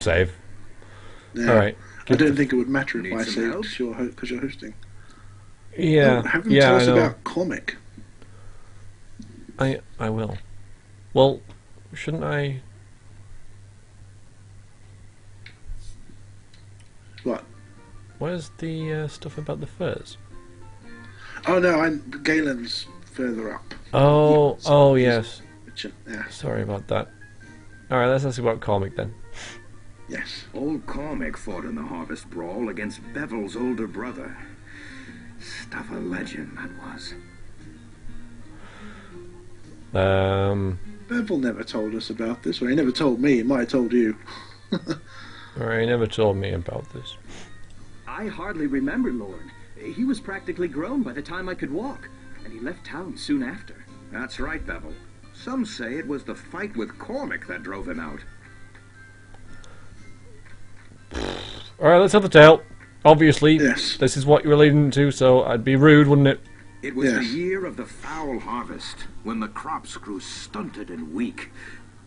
save. Yeah. Alright. I don't think it would matter if Need I some saved help? because you're hosting. Yeah. Oh, have him yeah, tell I us know. about comic. I will. Well, shouldn't I? What? Where's the stuff about the furs? Oh no, Galen's further up. Oh, yes. Yeah. Sorry about that. Alright, let's ask about Cormac then. Yes. Old Cormac fought in the Harvest Brawl against Bevel's older brother. Stuff of legend, that was. Bevel never told us about this, or he never told me. He might have told you. He never told me about this. I hardly remember Lorne. He was practically grown by the time I could walk, and he left town soon after. That's right, Bevel. Some say it was the fight with Cormac that drove him out. Alright, let's have the tale. Obviously, Yes. this is what you were leading to, so I'd be rude, wouldn't it? It was the Yes. year of the foul harvest, when the crops grew stunted and weak.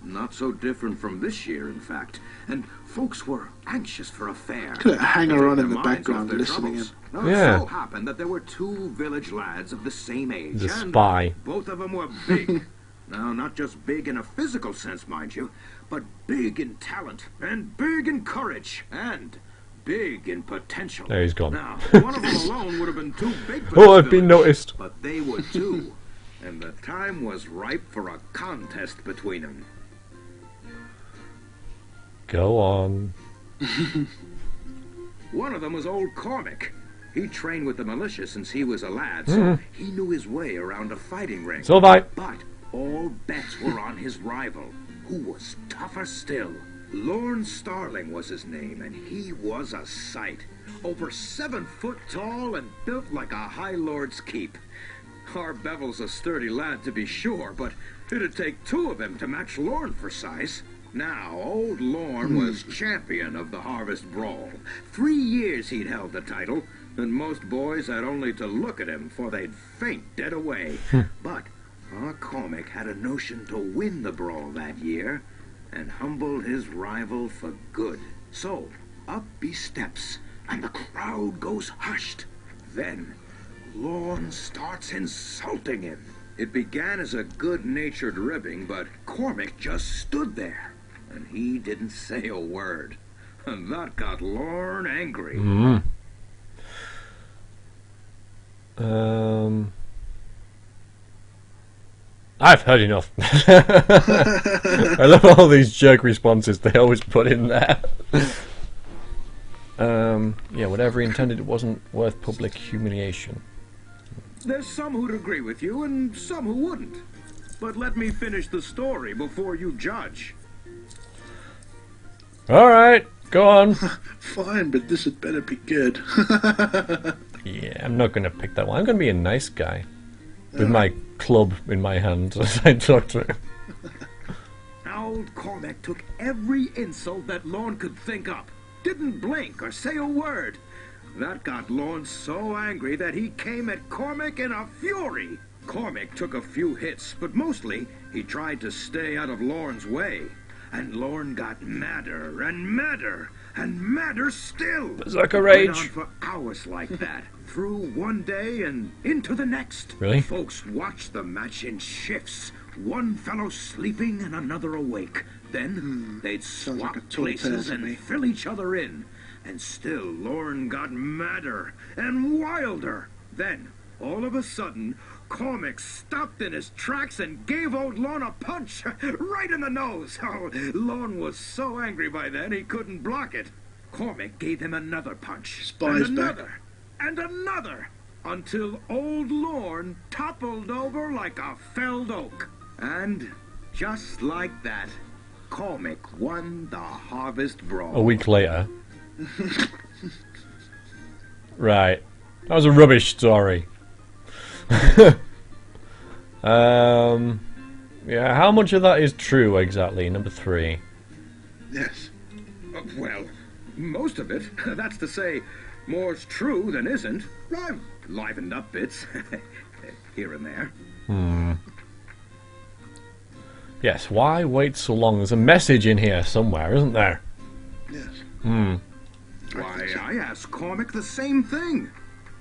Not so different from this year, in fact. And folks were anxious for a fair. Could hang around in the Their minds off background their listening in. troubles. Now, Yeah. It so happened that there were two village lads of the same age. The and spy. both of them were big. Now, not just big in a physical sense, mind you, but big in talent, and big in courage, and big in potential. There he's gone. Now, one of them alone would have been too big for Oh, this I've been village, noticed. but they were two, and the time was ripe for a contest between them. Go on. One of them was old Cormac. He trained with the militia since he was a lad, so he knew his way around a fighting ring. So have I. But all bets were on his rival, who was tougher still. Lorne Starling was his name, and he was a sight. Over 7 foot tall and built like a High Lord's keep. Our Bevel's a sturdy lad to be sure, but it'd take two of him to match Lorne for size. Now, old Lorne was champion of the Harvest Brawl. 3 years he'd held the title, and most boys had only to look at him for they'd faint dead away. But our Cormac had a notion to win the brawl that year, and humbled his rival for good. So, up he steps, and the crowd goes hushed. Then, Lorne starts insulting him. It began as a good-natured ribbing, but Cormac just stood there, and he didn't say a word. And that got Lorne angry. I've heard enough. I love all these jerk responses they always put in there. Yeah, whatever he intended, it wasn't worth public humiliation. There's some who'd agree with you, and some who wouldn't. But let me finish the story before you judge. Alright, go on. Fine, but this had better be good. Yeah, I'm not going to pick that one. I'm going to be a nice guy. With my club in my hand as I talk to him. Old Cormac took every insult that Lorne could think up. Didn't blink or say a word. That got Lorne so angry that he came at Cormac in a fury. Cormac took a few hits, but mostly he tried to stay out of Lorne's way. And Lorne got madder and madder and madder still. Berserker Went on rage. for hours like that, through one day and into the next. Really? Folks watched the match in shifts. One fellow sleeping and another awake. Then they'd Sounds swap like a tall tale places to and me. fill each other in. And still Lorne got madder and wilder. Then, all of a sudden, Cormac stopped in his tracks and gave old Lorne a punch right in the nose. Oh, Lorne was so angry by then he couldn't block it. Cormac gave him another punch. Spy's and back. another. And another. Until old Lorne toppled over like a felled oak. And just like that, Cormac won the Harvest Brawl. A week later. Right. That was a rubbish story. Yeah, how much of that is true exactly? Number 3. Yes. Well, most of it. That's to say, more's true than isn't. I've livened up bits here and there. Yes, why wait so long? There's a message in here somewhere, isn't there? Yes. Hmm. Why, I asked Cormac the same thing,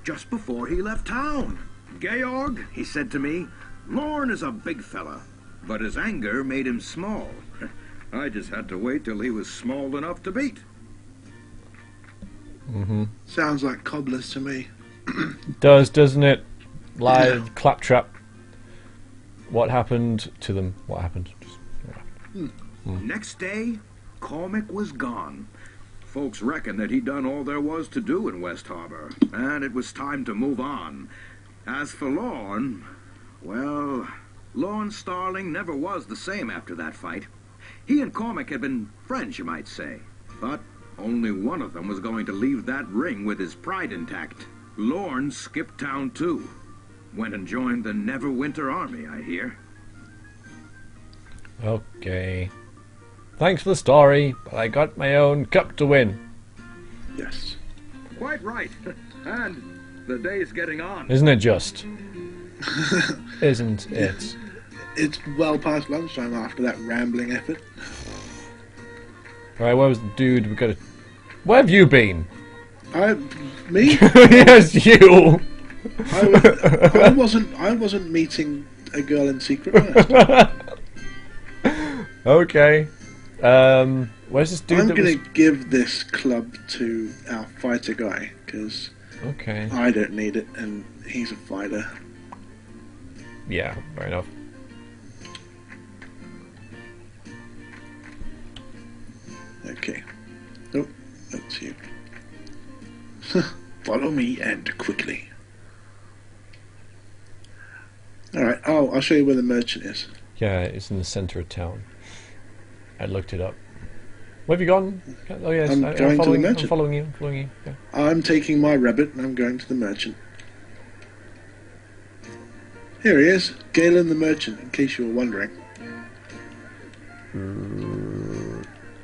just before he left town. Georg, he said to me, Lorne is a big fella, but his anger made him small. I just had to wait till he was small enough to beat. Mm-hmm. Sounds like cobblers to me. Doesn't it? Live claptrap. What happened to them? What happened? Next day, Cormac was gone. Folks reckoned that he'd done all there was to do in West Harbor, and it was time to move on. As for Lorne, well, Lorne Starling never was the same after that fight. He and Cormac had been friends, you might say, but only one of them was going to leave that ring with his pride intact. Lorne skipped town too. Went and joined the Neverwinter army, I hear. Okay. Thanks for the story, but I got my own cup to win. Yes. Quite right. And the day's getting on. Isn't it just? Isn't it? It's well past lunchtime after that rambling effort. Alright, where was the dude? We gotta... Where have you been? Me? Yes, you! I wasn't meeting a girl in secret first. Okay. Where's this dude I'm that going was... to give this club to our fighter guy, because Okay. I don't need it, and he's a fighter. Yeah, fair enough. Okay. Nope, that's you. Follow me, and quickly. Alright, I'll show you where the merchant is. Yeah, it's in the centre of town. I looked it up. Where have you gone? Oh yes, I'm going to the merchant. I'm following you. I'm following you. Yeah. I'm taking my rabbit, and I'm going to the merchant. Here he is, Galen the merchant, in case you were wondering.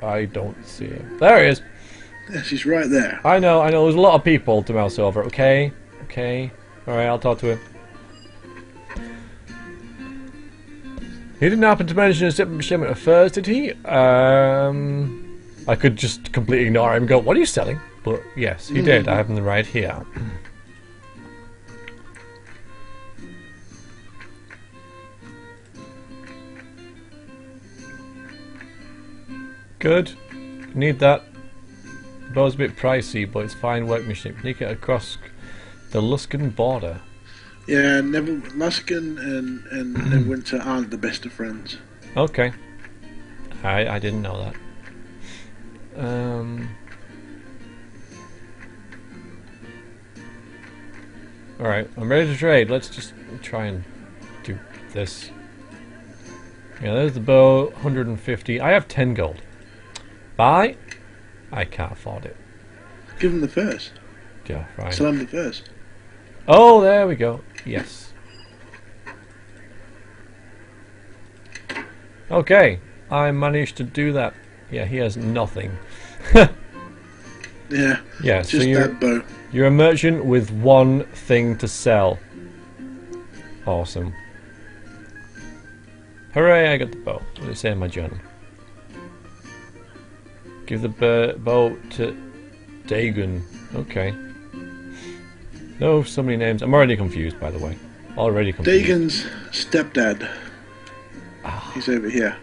I don't see him. There he is. Yes, he's right there. I know. There's a lot of people to mouse over. Okay. Alright, I'll talk to him. He didn't happen to mention a shipment at first, did he? I could just completely ignore him and go, what are you selling? But yes, he did. I have them right here. Good. Need that. Bow's a bit pricey, but it's fine workmanship. Take it across the Luskan border. Yeah, Luskan and Neverwinter aren't the best of friends. Okay. I didn't know that. Alright, I'm ready to trade. Let's just try and do this. Yeah, there's the bow, 150. I have 10 gold. Buy? I can't afford it. Give him the furs. Yeah, right. Sell him the furs. Oh, there we go. Yes. Okay, I managed to do that. Yeah, he has nothing. Yeah. Yeah, so Just that bow. you're a merchant with one thing to sell. Awesome. Hooray, I got the bow. What did it say in my journal? Give the bow to Dagon. Okay. No, so many names. I'm already confused, by the way. Already confused. Dagon's stepdad. He's over here.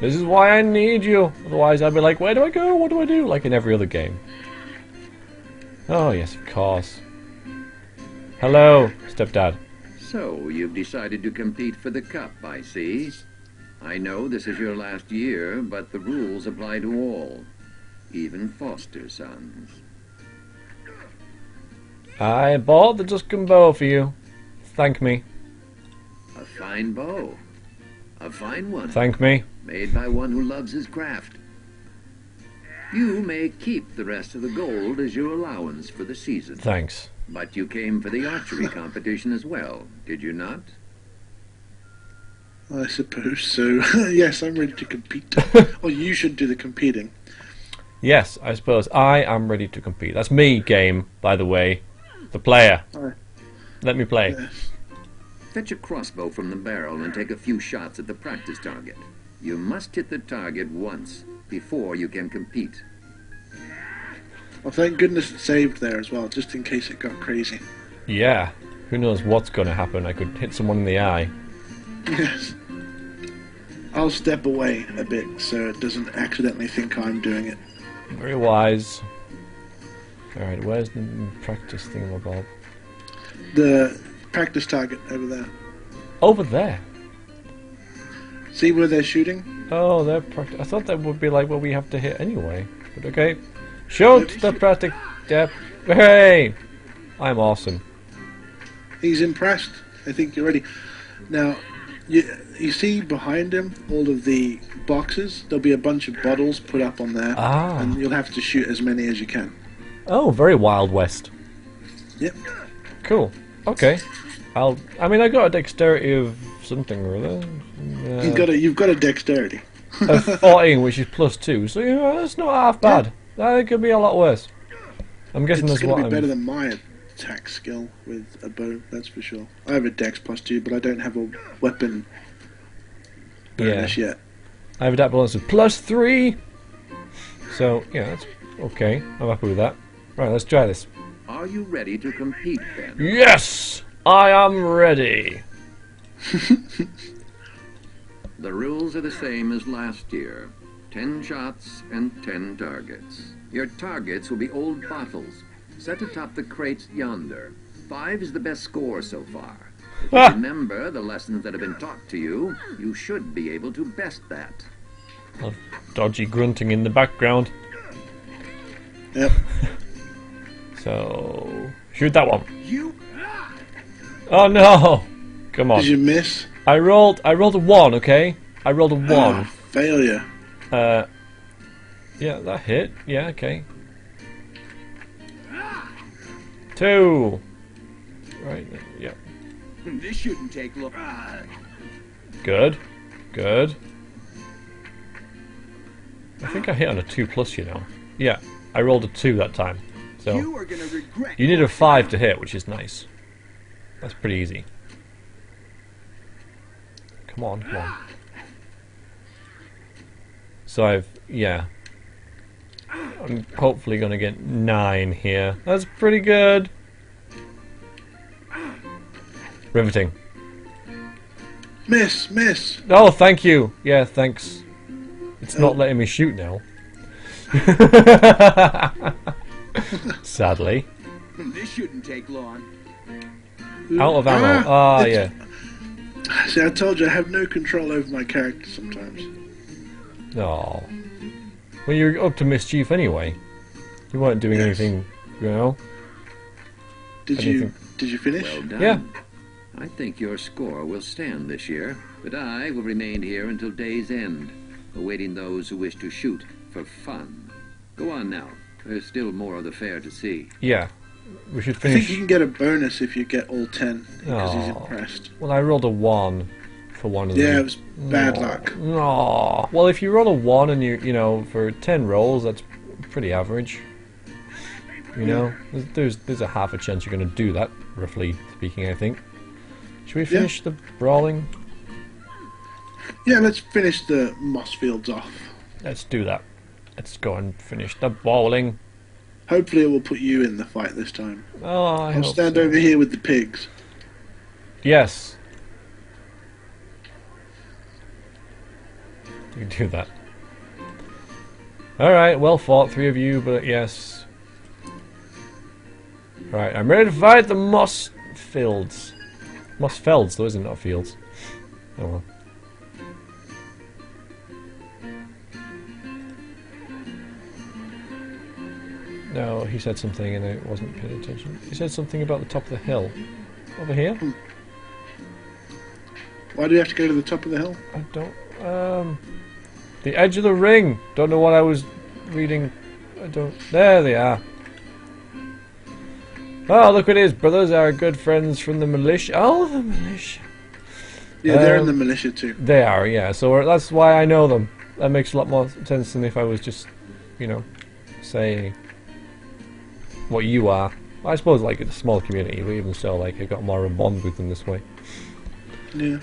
This is why I need you. Otherwise, I'd be like, where do I go? What do I do? Like in every other game. Oh, yes, of course. Hello, stepdad. So, you've decided to compete for the cup, I see. I know this is your last year, but the rules apply to all, even foster sons. I bought the Tuscan bow for you. Thank me. A fine bow. A fine one. Thank me. Made by one who loves his craft. You may keep the rest of the gold as your allowance for the season. Thanks. But you came for the archery competition as well, did you not? I suppose so. Yes, I'm ready to compete. Or you should do the competing. Yes, I suppose. I am ready to compete. That's me, game, by the way. The player. Alright. Let me play. Yes. Fetch a crossbow from the barrel and take a few shots at the practice target. You must hit the target once. before you can compete. Well, thank goodness it saved there as well, just in case it got crazy. Yeah. Who knows what's going to happen? I could hit someone in the eye. Yes. I'll step away a bit so it doesn't accidentally think I'm doing it. Very wise. Alright, where's the practice thingamabob? The practice target over there. Over there. See where they're shooting? Oh, they're practice. I thought that would be like what we have to hit anyway. But okay. Shoot the practice. Yep. Hey! I'm awesome. He's impressed. I think you're ready. Now, you see behind him all of the boxes? There'll be a bunch of bottles put up on there. Ah. And you'll have to shoot as many as you can. Oh, very Wild West. Yep. Cool. Okay. I mean, I got a dexterity of something or other. You've got a dexterity. Of 14, which is +2. So, you know, that's not half bad. That could be a lot worse. I'm guessing It's that's going what to be I'm... better than my attack skill with a bow, that's for sure. I have a dex +2, but I don't have a weapon bonus yet. I have a attack bonus of +3. So, yeah, that's okay. I'm happy with that. Right, let's try this. Are you ready to compete then? Yes! I am ready! The rules are the same as last year. 10 shots and 10 targets. Your targets will be old bottles, set atop the crates yonder. 5 is the best score so far. If you remember the lessons that have been taught to you, you should be able to best that. Dodgy grunting in the background. Yep. So... shoot that one. Oh no! Come on. Did you miss? I rolled a 1, okay? I rolled a 1. Ah, failure. Yeah, that hit. Yeah, okay. 2. Right, yeah. This shouldn't take long. Good. Good. I think I hit on a 2+, you know. Yeah, I rolled a 2 that time. So You are gonna regret. you need a 5 to hit, which is nice. That's pretty easy. Come on, come on. So yeah. I'm hopefully gonna get 9 here. That's pretty good. Riveting. Miss. Oh, thank you. Yeah, thanks. It's not letting me shoot now. Sadly. This shouldn't take long. Out of ammo. Ah, yeah. See, I told you I have no control over my character sometimes. Oh. Well, you're up to mischief anyway. You weren't doing Yes. anything, you know. Did Anything. you finish? Well done. Yeah. I think your score will stand this year, but I will remain here until day's end, awaiting those who wish to shoot for fun. Go on now. There's still more of the fair to see. Yeah. We should I think finish. you can get a bonus if you get all 10 because he's Aw. impressed. Well, I rolled a 1 for one of them. Yeah, it was bad luck. No. Well, if you roll a 1 and you know, for 10 rolls, that's pretty average. You know, there's a half a chance you're going to do that, roughly speaking, I think. Should we finish the brawling? Yeah, let's finish the moss fields off. Let's do that. Let's go and finish the brawling. Hopefully it will put you in the fight this time. Oh, I I'll hope stand so. over here with the pigs. Yes. You can do that. Alright, well fought, 3 of you, but yes. Right, I'm ready to fight the moss fields. Moss felds, though, isn't it? Not fields. Oh well. No, he said something and I wasn't paying attention. He said something about the top of the hill. Over here? Why do you have to go to the top of the hill? I don't. The edge of the ring. Don't know what I was reading. I don't. There they are. Oh, look at his brothers, our good friends from the militia. Oh, the militia. Yeah, they're in the militia too. They are, yeah. So that's why I know them. That makes a lot more sense than if I was just, you know, saying what you are. I suppose, like, it's a small community, but even so, like, I got more of a bond with them this way. Yeah.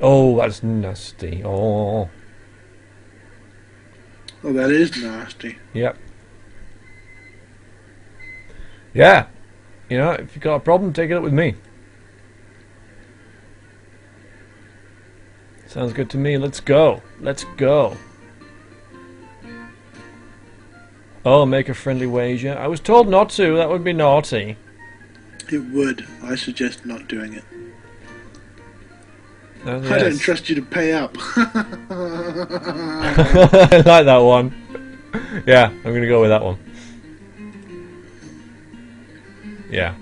Oh, that's nasty. Oh. Oh, that is nasty. Yep. Yeah. You know, if you've got a problem, take it up with me. Sounds good to me. Let's go. Let's go. Oh, make a friendly wager. I was told not to. That would be naughty. It would. I suggest not doing it. Oh, I don't yes. trust you to pay up. I like that one. Yeah, I'm going to go with that one. Yeah.